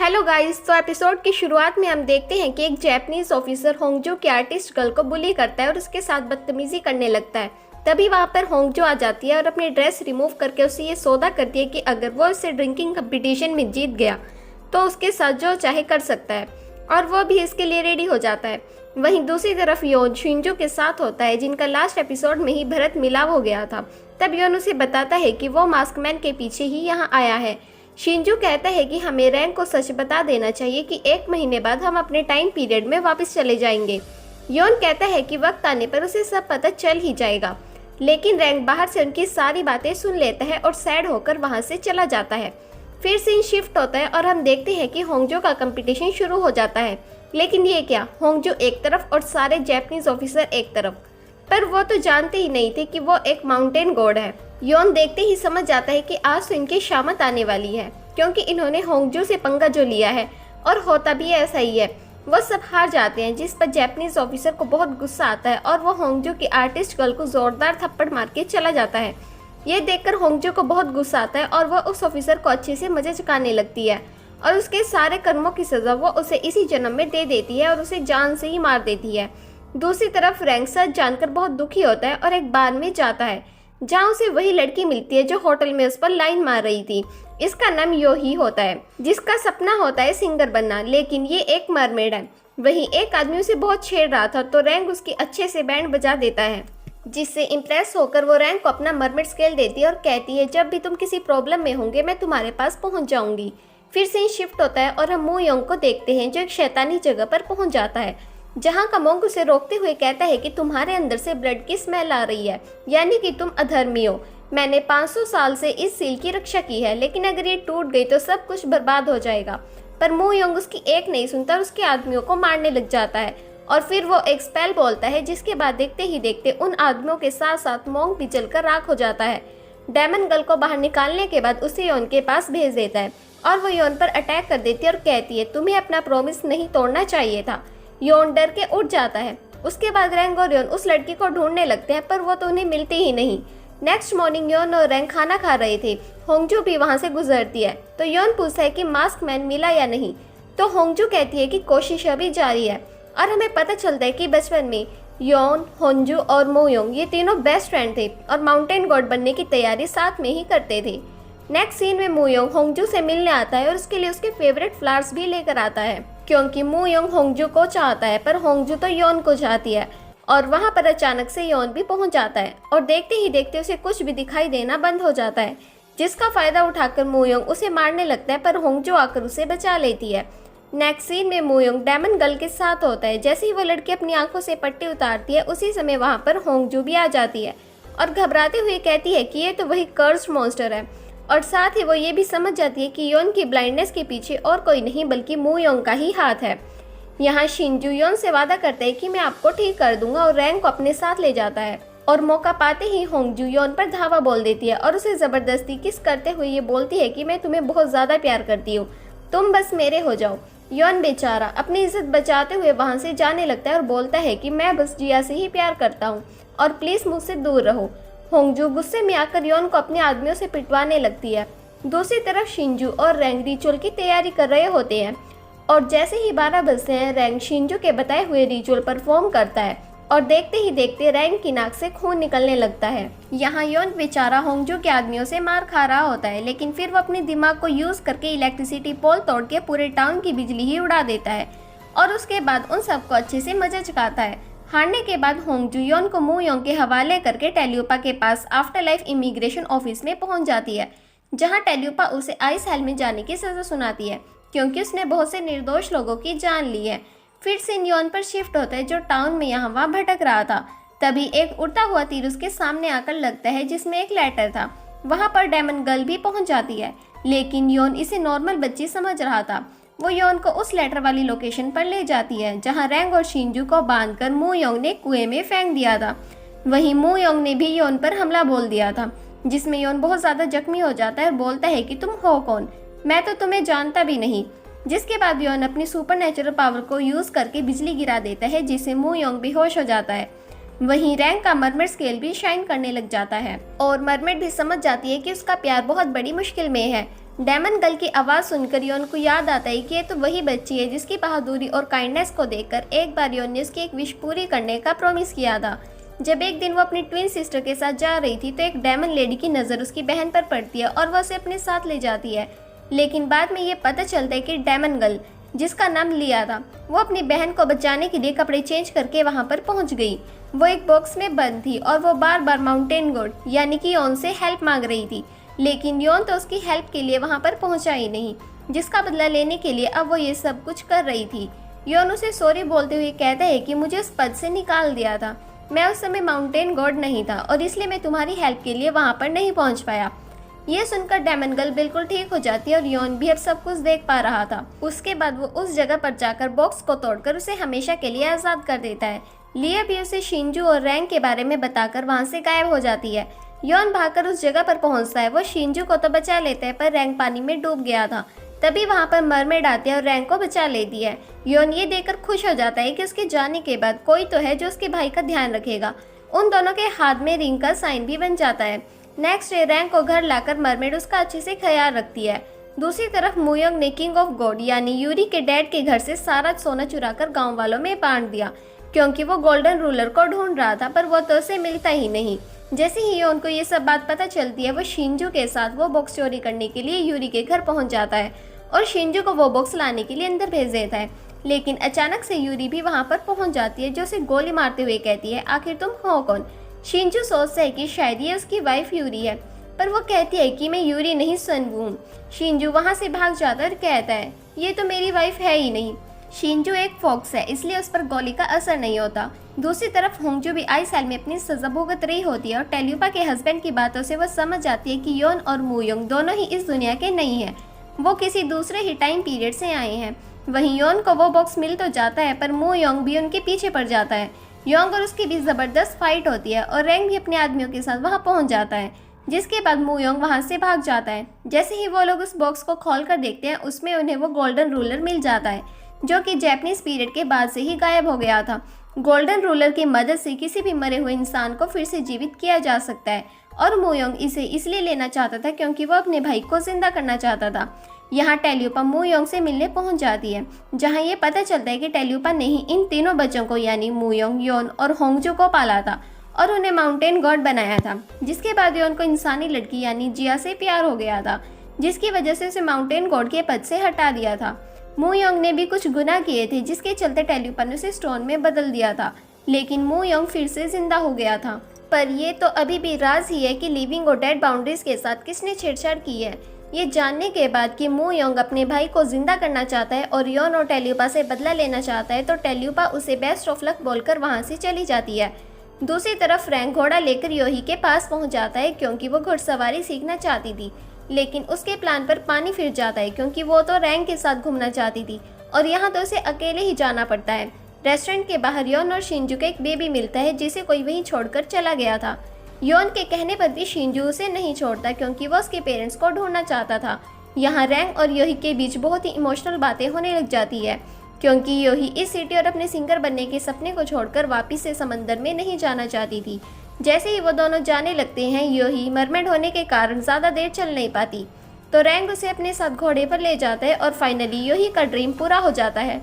Hello guys. तो episode की शुरुआत में हम देखते हैं कि एक जापानीज ऑफिसर होंगजो की आर्टिस्ट गर्ल को बुली करता है और उसके साथ बदतमीजी करने लगता है। तभी वहां पर होंगजो आ जाती है और अपनी ड्रेस रिमूव करके उसे ये सौदा करती है कि अगर वो इसे ड्रिंकिंग कंपटीशन में जीत गया तो उसके साथ जो चाहे कर सकता है, और वो भी इसके लिए रेडी हो जाता है। वहीं दूसरी तरफ योन शिंजो के साथ होता है, जिनका लास्ट एपिसोड में ही भरत मिलाव हो गया था। तब योन उसे बताता है कि वो मास्कमैन के पीछे ही यहाँ आया है। शिंजू कहता है कि हमें रैंक को सच बता देना चाहिए कि 1 महीने बाद हम अपने टाइम पीरियड में वापस चले जाएंगे। योन कहता है कि वक्त आने पर उसे सब पता चल ही जाएगा, लेकिन रैंक बाहर से उनकी सारी बातें सुन लेता है और सैड होकर वहां से चला जाता है। फिर सीन शिफ्ट होता है और हम देखते हैं कि होंगजो का कंपटीशन शुरू हो जाता है। लेकिन ये क्या, होंगजो एक तरफ और सारे जापानीज ऑफिसर एक तरफ। पर वो तो जानते ही नहीं थे कि वो एक माउंटेन गॉड है। योन देखते ही समझ जाता है कि आज तो इनकी शामत आने वाली है, क्योंकि इन्होंने होंगजो से पंगा जो लिया है, और होता भी ऐसा ही है। वो सब हार जाते हैं, जिस पर जापानीज ऑफिसर को बहुत गुस्सा आता है और वो होंगजो की आर्टिस्ट गर्ल को जोरदार थप्पड़ मार के चला जाता है। ये देखकर होंगजो को बहुत गुस्सा आता है और वह उस ऑफिसर को अच्छे से मजे चकाने लगती है और उसके सारे कर्मों की सजा वो उसे इसी जन्म में दे देती है और उसे जान से ही मार देती है। दूसरी तरफ रैंक सच जानकर बहुत दुखी होता है और एक बार में जाता है, जहाँ उसे वही लड़की मिलती है जो होटल में उस पर लाइन मार रही थी। इसका नाम यो ही होता है, जिसका सपना होता है सिंगर बनना, लेकिन ये एक मरमेड है। वहीं एक आदमी उसे बहुत छेड़ रहा था, तो रैंक उसकी अच्छे से बैंड बजा देता है, जिससे इम्प्रेस होकर वो रैंक को अपना मरमेड स्केल देती है और कहती है जब भी तुम किसी प्रॉब्लम में होंगे मैं तुम्हारे पास पहुंच जाऊंगी। फिर सीन शिफ्ट होता है और हम मू योंग को देखते हैं, जो एक शैतानी जगह पर पहुंच जाता है, जहां का मोंग उसे रोकते हुए कहता है कि तुम्हारे अंदर से ब्लड की स्मेल आ रही है, यानी कि तुम अधर्मी हो। मैंने 500 साल से इस सील की रक्षा की है, लेकिन अगर ये टूट गई तो सब कुछ बर्बाद हो जाएगा। पर मू योंग उसकी एक नहीं सुनता और उसके आदमियों को मारने लग जाता है, और फिर वो एक स्पेल बोलता है, जिसके बाद देखते ही देखते उन आदमियों के साथ साथ मोंग भी जलकर राख हो जाता है। डायमंड गर्ल को बाहर निकालने के बाद उसे योन के पास भेज देता है और वो योन पर अटैक कर देती है और कहती है तुम्हें अपना प्रॉमिस नहीं तोड़ना चाहिए था। योन डर के उठ जाता है। उसके बाद रैंक और योन उस लड़की को ढूंढने लगते हैं, पर वो तो उन्हें मिलती ही नहीं। नेक्स्ट मॉर्निंग योन और रैंक खाना खा रहे थे। होंगजू भी वहां से गुजरती है, तो योन पूछता है कि मास्क मैन मिला या नहीं, तो होंगजू कहती है कि कोशिश अभी जारी है। और हमें पता चलता है कि बचपन में योन, होंजू और मू योंग ये तीनों बेस्ट फ्रेंड थे और माउंटेन गॉड बनने की तैयारी साथ में ही करते थे। नेक्स्ट सीन में मू योंग होंगजू से मिलने आता है और उसके लिए उसके फेवरेट फ्लावर्स भी लेकर आता है, क्योंकि मू योंग होंगजू को चाहता है, पर होंगजू तो योन को चाहती है। और वहां पर अचानक से योन भी पहुंच जाता है और देखते ही देखते उसे कुछ भी दिखाई देना बंद हो जाता है, जिसका फायदा उठाकर मू योंग उसे मारने लगता है, पर होंगजू आकर उसे बचा लेती है। नेक्स्ट सीन में मू योंग डायमंड गर्ल के साथ होता है। जैसे ही वो लड़की अपनी आंखों से पट्टी उतारती है, उसी समय वहां पर होंगजू भी आ जाती है और घबराते हुए कहती है कि ये तो वही कर्स्ड मॉन्स्टर है, और साथ ही वो ये भी समझ जाती है कि योन की ब्लाइंडनेस के पीछे और कोई नहीं बल्कि मू योंग का ही हाथ है। यहाँ शिंजू योन से वादा करता है कि मैं आपको ठीक कर दूंगा और रैंक को अपने साथ ले जाता है, और मौका पाते ही होंगजू योन पर धावा बोल देती है और उसे जबरदस्ती किस करते हुए ये बोलती है कि मैं तुम्हें बहुत ज्यादा प्यार करती हूँ, तुम बस मेरे हो जाओ। योन बेचारा अपनी इज्जत बचाते हुए वहां से जाने लगता है और बोलता है कि मैं बस जिया से ही प्यार करता हूँ और प्लीज मुझसे दूर रहो। होंगजू गुस्से में आकर योन को अपने आदमियों से पिटवाने लगती है। दूसरी तरफ शिंजू और रैंक रिचुअल की तैयारी कर रहे होते हैं, और जैसे ही 12 बजते हैं रैंक शिंजू के बताए हुए रिचुअल परफॉर्म करता है और देखते ही देखते रैंक की नाक से खून निकलने लगता है। यहाँ योन बेचारा होंगजू के आदमियों से मार खा रहा होता है, लेकिन फिर वो अपने दिमाग को यूज करके इलेक्ट्रिसिटी पोल तोड़ के पूरे टाउन की बिजली ही उड़ा देता है और उसके बाद उन सबको अच्छे से मजा चकाता है। हारने के बाद होंगजू योन को मू योंग के हवाले करके टेल्यूपा के पास आफ्टर लाइफ इमिग्रेशन ऑफिस में पहुंच जाती है, जहां टेल्यूपा उसे आइस हेल में जाने की सजा सुनाती है, क्योंकि उसने बहुत से निर्दोष लोगों की जान ली है। फिर सीन योन पर शिफ्ट होता है, जो टाउन में यहाँ वहाँ भटक रहा था। तभी एक उड़ता हुआ तीर उसके सामने आकर लगता है, जिसमें एक लेटर था। वहाँ पर डायमंड गर्ल भी पहुँच जाती है, लेकिन योन इसे नॉर्मल बच्ची समझ रहा था। वो योन को उस लेटर वाली लोकेशन पर ले जाती है, जहाँ रैंक और शिंजू को बांधकर मू योंग ने कुएं में फेंक दिया था। वहीं मू योंग ने भी योन पर हमला बोल दिया था, जिसमें योन बहुत ज्यादा जख्मी हो जाता है और बोलता है कि तुम हो कौन, मैं तो तुम्हें जानता भी नहीं। जिसके बाद योन अपनी सुपरनेचुरल पावर को यूज करके बिजली गिरा देता है, जिससे मू योंग बेहोश हो जाता है। वहीं रैंक का मरमेड स्केल भी शाइन करने लग जाता है और मरमेड भी समझ जाती है कि उसका प्यार बहुत बड़ी मुश्किल में है। डेमन गर्ल की आवाज़ सुनकर योन को याद आता है कि ये तो वही बच्ची है जिसकी बहादुरी और काइंडनेस को देखकर एक बार योन ने उसकी एक विश पूरी करने का प्रॉमिस किया था। जब एक दिन वो अपनी ट्विन सिस्टर के साथ जा रही थी तो एक डेमन लेडी की नज़र उसकी बहन पर पड़ती है और वह उसे अपने साथ ले जाती है। लेकिन बाद में ये पता चलता है कि डेमन गर्ल, जिसका नाम लिया था, वो अपनी बहन को बचाने के लिए कपड़े चेंज करके वहाँ पर पहुँच गई। वो एक बॉक्स में बंद थी और वो बार बार माउंटेन गॉड यानी कि योन से हेल्प मांग रही थी, लेकिन योन तो उसकी हेल्प के लिए वहाँ पर पहुँचा ही नहीं, जिसका बदला लेने के लिए अब वो ये सब कुछ कर रही थी। योन उसे सॉरी बोलते हुए कहता है कि मुझे उस पद से निकाल दिया था, मैं उस समय माउंटेन गॉड नहीं था और इसलिए मैं तुम्हारी हेल्प के लिए वहाँ पर नहीं पहुँच पाया। ये सुनकर डेमन गर्ल बिल्कुल ठीक हो जाती है और योन भी अब सब कुछ देख पा रहा था। उसके बाद वो उस जगह पर जाकर बॉक्स को तोड़कर उसे हमेशा के लिए आज़ाद कर देता है। लिया भी उसे शिंजू और रैंग के बारे में बताकर वहाँ से गायब हो जाती है। योन भागकर उस जगह पर पहुँचता है। वो शिंजू को तो बचा लेता है पर रैंग पानी में डूब गया था। तभी वहाँ पर मरमेड आती है और रैंग को बचा लेती है। योन ये देखकर खुश हो जाता है कि उसके जाने के बाद कोई तो है जो उसके भाई का ध्यान रखेगा। उन दोनों के हाथ में रिंग का साइन भी बन जाता है। नेक्स्ट डे रैंग को घर लाकर मरमेड उसका अच्छे से ख्याल रखती है। दूसरी तरफ मूयोंग ने किंग ऑफ गॉड यानी यूरी के डैड के घर से सारा सोना चुराकर गांव वालों में बांट दिया, क्योंकि वो गोल्डन रूलर को ढूंढ रहा था पर वो तो उसे मिलता ही नहीं। जैसे ही योन को ये सब बात पता चलती है वो शिंजू के साथ वो बॉक्स चोरी करने के लिए यूरी के घर पहुंच जाता है और शिंजू को वो बॉक्स लाने के लिए अंदर भेज देता है। लेकिन अचानक से यूरी भी वहां पर पहुंच जाती है जो उसे गोली मारते हुए कहती है, आखिर तुम हो कौन? शिंजू सोचता है कि शायद ये उसकी वाइफ यूरी है, पर वो कहती है कि मैं यूरी नहीं सनवू हूँ। शिंजू वहाँ से भाग जाता है और कहता है, ये तो मेरी वाइफ है ही नहीं। शिंजू एक फॉक्स है इसलिए उस पर गोली का असर नहीं होता। दूसरी तरफ होंगजू भी आई सेल में अपनी सजा भुगत रही होती है और टेल्यूपा के हस्बैंड की बातों से वो समझ जाती है कि योन और मूयोंग दोनों ही इस दुनिया के नहीं हैं, वो किसी दूसरे ही टाइम पीरियड से आए हैं। वहीं योन को वो बॉक्स मिल तो जाता है पर मूयोंग भी उनके पीछे पड़ जाता है। योंग और उसकी भी ज़बरदस्त फाइट होती है और रैंग भी अपने आदमियों के साथ वहां पहुंच जाता है, जिसके बाद मूयोंग वहां से भाग जाता है। जैसे ही वो लोग उस बॉक्स को खोलकर देखते हैं उसमें उन्हें वो गोल्डन रूलर मिल जाता है जो कि जैपनीज पीरियड के बाद से ही गायब हो गया था। गोल्डन रूलर की मदद से किसी भी मरे हुए इंसान को फिर से जीवित किया जा सकता है और मूयोंग इसे इसलिए लेना चाहता था क्योंकि वो अपने भाई को जिंदा करना चाहता था। यहाँ टेल्यूपा मूयोंग से मिलने पहुंच जाती है, जहाँ ये पता चलता है कि टेल्यूपा ने ही इन तीनों बच्चों को यानी मूयोंग, योन और होंगजू को पाला था और उन्हें माउंटेन गॉड बनाया था। जिसके बाद योन को इंसानी लड़की यानी जिया से प्यार हो गया था, जिसकी वजह से उसे माउंटेन गॉड के पद से हटा दिया था। मूयोंग ने भी कुछ गुनाह किए थे जिसके चलते टेल्यूपा ने उसे स्टोन में बदल दिया था, लेकिन मूयोंग फिर से जिंदा हो गया था। पर ये तो अभी भी राज ही है कि लिविंग और डेड बाउंड्रीज के साथ किसने छेड़छाड़ की है। ये जानने के बाद कि मूयोंग अपने भाई को जिंदा करना चाहता है और योन और टेल्यूपा से बदला लेना चाहता है तो टेल्यूपा उसे बेस्ट ऑफ लक बोलकर वहां से चली जाती है। दूसरी तरफ रैंग घोड़ा लेकर योही के पास पहुंच जाता है क्योंकि वो घुड़सवारी सीखना चाहती थी, लेकिन उसके प्लान पर पानी फिर जाता है क्योंकि वो तो रैंग के साथ घूमना चाहती थी और यहाँ तो उसे अकेले ही जाना पड़ता है। रेस्टोरेंट के बाहर योन और शिंजू का एक बेबी मिलता है जिसे कोई वहीं छोड़कर चला गया था। योन के कहने पर भी शिंजू उसे नहीं छोड़ता क्योंकि वो उसके पेरेंट्स को ढूंढना चाहता था। यहाँ रैंग और योही के बीच बहुत ही इमोशनल बातें होने लग जाती है क्योंकि योही इस सिटी और अपने सिंगर बनने के सपने को छोड़कर वापस से समंदर में नहीं जाना चाहती थी। जैसे ही वो दोनों जाने लगते हैं योही मरमेड होने के कारण ज़्यादा देर चल नहीं पाती, तो रैंग उसे अपने साथ घोड़े पर ले जाता है और फाइनली योही का ड्रीम पूरा हो जाता है।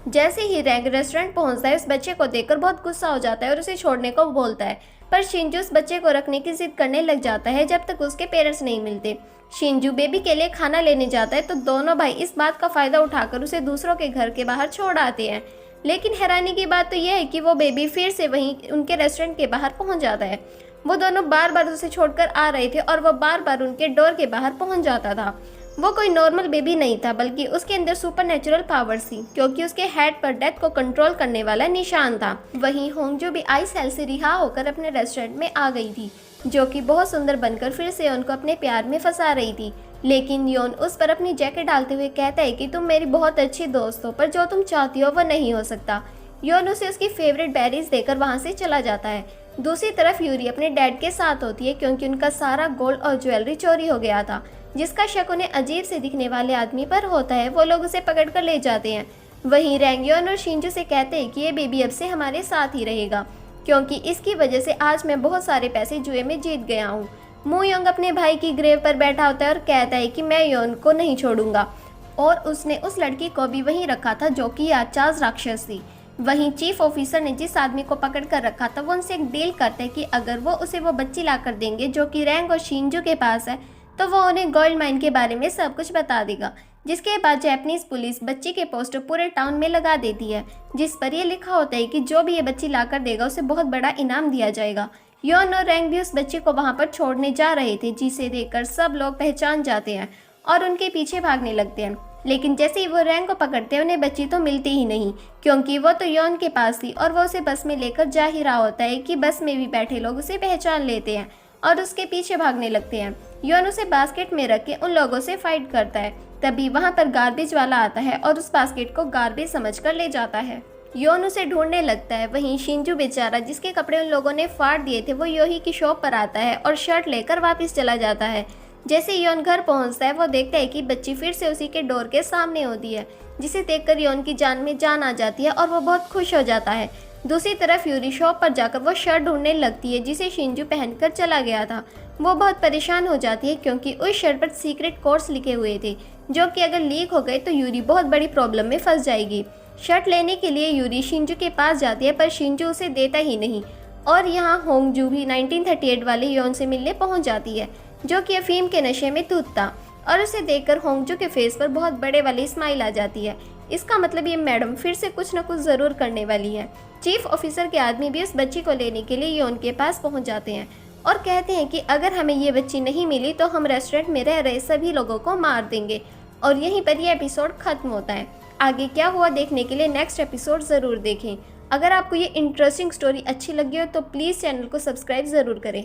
जैसे ही रैंग रेस्टोरेंट पहुंचता है उस बच्चे को देखकर बहुत गुस्सा हो जाता है और उसे छोड़ने को बोलता है, पर शिंजू उस बच्चे को रखने की जिद करने लग जाता है जब तक उसके पेरेंट्स नहीं मिलते। शिंजू बेबी के लिए खाना लेने जाता है तो दोनों भाई इस बात का फायदा उठाकर उसे दूसरों के घर के बाहर छोड़ आते हैं। लेकिन हैरानी की बात तो यह है कि वो बेबी फिर से वहीं उनके रेस्टोरेंट के बाहर पहुंच जाता है। वो दोनों बार बार उसे छोड़कर आ रहे थे और वो बार बार उनके डोर के बाहर पहुंच जाता था। वो कोई नॉर्मल बेबी नहीं था बल्कि उसके अंदर सुपरनेचुरल पावर्स थी क्योंकि उसके हेड पर डेथ को कंट्रोल करने वाला निशान था। वहीं होंगजू भी आई सेल से रिहा होकर अपने रेस्टोरेंट में आ गई थी जो कि बहुत सुंदर बनकर फिर से उनको अपने प्यार में फंसा रही थी। लेकिन योन उस पर अपनी जैकेट डालते हुए कहता है कि तुम मेरी बहुत अच्छी दोस्त हो पर जो तुम चाहती हो वो नहीं हो सकता। योन उसे उसकी फेवरेट बेरीज देकर वहाँ से चला जाता है। दूसरी तरफ यूरी अपने डैड के साथ होती है क्योंकि उनका सारा गोल्ड और ज्वेलरी चोरी हो गया था, जिसका शक उन्हें अजीब से दिखने वाले आदमी पर होता है। वो लोग उसे पकड़कर ले जाते हैं। वहीं रैंग योन और शिंजू से कहते हैं कि ये बेबी अब से हमारे साथ ही रहेगा क्योंकि इसकी वजह से आज मैं बहुत सारे पैसे जुए में जीत गया हूँ। मू योंग अपने भाई की ग्रेव पर बैठा होता है और कहता है कि मैं योन को नहीं छोड़ूंगा, और उसने उस लड़की को भी वहीं रखा था जो कि याचाज राक्षस थी। वहीं चीफ ऑफिसर ने जिस आदमी को पकड़ कर रखा था वो उनसे एक डील करते हैं कि अगर वो उसे वो बच्ची ला कर देंगे जो कि रैंग और शिंजू के पास है, तो वो उन्हें गोल्ड माइन के बारे में सब कुछ बता देगा। जिसके बाद जापानीज पुलिस बच्ची के पोस्टर पूरे टाउन में लगा देती है, जिस पर यह लिखा होता है कि जो भी ये बच्ची ला कर देगा उसे बहुत बड़ा इनाम दिया जाएगा। योन और रैंग भी उस बच्ची को वहां पर छोड़ने जा रहे थे, जिसे देखकर सब लोग पहचान जाते हैं और उनके पीछे भागने लगते हैं। लेकिन जैसे ही वो रैंग को पकड़ते हैं उन्हें बच्ची तो मिलती ही नहीं, क्योंकि वो तो योन के पास थी और वो उसे बस में लेकर जा ही रहा होता है कि बस में भी बैठे लोग उसे पहचान लेते हैं और उसके पीछे भागने लगते हैं। योन उसे बास्केट में रख के उन लोगों से फाइट करता है। तभी वहाँ पर गार्बेज वाला आता है और उस बास्केट को गार्बेज समझकर ले जाता है। योन उसे ढूंढने लगता है। वहीं शिंजू बेचारा, जिसके कपड़े उन लोगों ने फाड़ दिए थे, वो योही की शॉप पर आता है और शर्ट लेकर वापस चला जाता है। जैसे योन घर पहुंचता है वो देखता है कि बच्ची फिर से उसी के डोर के सामने होती है, जिसे देखकर योन की जान में जान आ जाती है और वो बहुत खुश हो जाता है। दूसरी तरफ यूरी शॉप पर जाकर वो शर्ट ढूंढने लगती है जिसे शिंजू पहनकर चला गया था। वो बहुत परेशान हो जाती है क्योंकि उस शर्ट पर सीक्रेट कोड्स लिखे हुए थे, जो कि अगर लीक हो गए तो यूरी बहुत बड़ी प्रॉब्लम में फंस जाएगी। शर्ट लेने के लिए यूरी शिंजू के पास जाती है, पर शिंजू उसे देता ही नहीं। और यहाँ होंगजू भी 1938 वाले योन से मिलने पहुंच जाती है, जो कि अफीम के नशे में धुत था, और उसे देखकर होंगजू के फेस पर बहुत बड़े वाली स्माइल आ जाती है। इसका मतलब ये मैडम फिर से कुछ न कुछ ज़रूर करने वाली है। चीफ ऑफिसर के आदमी भी उस बच्ची को लेने के लिए योन के पास पहुंच जाते हैं और कहते हैं कि अगर हमें ये बच्ची नहीं मिली तो हम रेस्टोरेंट में रह रहे सभी लोगों को मार देंगे। और यहीं पर यह एपिसोड खत्म होता है। आगे क्या हुआ देखने के लिए नेक्स्ट एपिसोड ज़रूर देखें। अगर आपको ये इंटरेस्टिंग स्टोरी अच्छी लगी हो तो प्लीज़ चैनल को सब्सक्राइब ज़रूर करें।